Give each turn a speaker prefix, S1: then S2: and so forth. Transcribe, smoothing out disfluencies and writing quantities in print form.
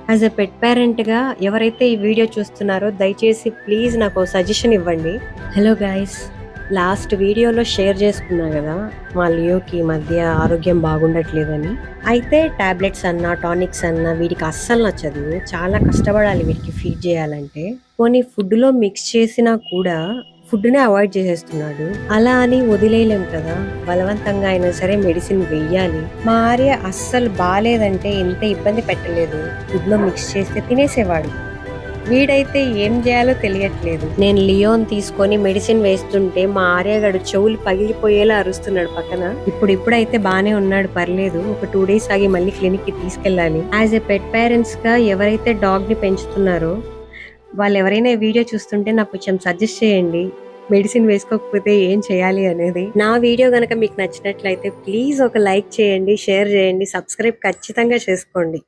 S1: As a పెట్ పేరెంట్‌గా ఎవరైతే ఈ video చూస్తున్నారో దయచేసి ప్లీజ్ నాకో సజెషన్ ఇవ్వండి. Hello guys! లాస్ట్ వీడియోలో షేర్ చేసుకున్నా గదా! మా లియోకి ఈ మధ్య ఆరోగ్యం బాగుండట్లేదని. అయితే టాబ్లెట్స్ అన్నా, టానిక్స్ అన్నా వీడికి అస్సలు నచ్చదు. చాలా కష్టపడాలి వీడికి ఫీడ్ చేయాలంటే. పోనీ ఫుడ్‌లో మిక్స్ చేసినా కూడా ఫుడ్‌నే అవాయిడ్ చేసేస్తున్నాడు. అలా అని వదిలేయలేం కదా! బలవంతంగా అయినా సరే మెడిసిన్ వెయ్యాలి. మా ఆర్య అస్సలు బాలేదంటే ఎంత ఇబ్బంది పెట్టలేదు. ఫుడ్‌లో మిక్స్ చేస్తే తినేసేవాడు. వీడైతే ఏం చేయాలో తెలియట్లేదు. నేను లియోన్ తీసుకొని మెడిసిన్ వేస్తుంటే మా ఆర్యగాడు చెవులు పగిలిపోయేలా అరుస్తున్నాడు పక్కన. ఇప్పుడైతే బానే ఉన్నాడు, పర్లేదు. ఒక 2 డేస్ ఆగి మళ్ళీ క్లినిక్ కి తీసుకెళ్ళాలి. యాజ్ ఎ పెట్ పేరెంట్స్ గా ఎవరైతే డాగ్ ని పెంచుతున్నారో వాళ్ళు ఎవరైనా ఈ వీడియో చూస్తుంటే నాకు కొంచెం సజెస్ట్ చేయండి. మెడిసిన్ వేసుకోకపోతే ఏం చేయాలి అనేది. నా వీడియో గనక మీకు నచ్చినట్లయితే ప్లీజ్ ఒక లైక్ చేయండి, షేర్ చేయండి, సబ్స్క్రైబ్ ఖచ్చితంగా చేసుకోండి.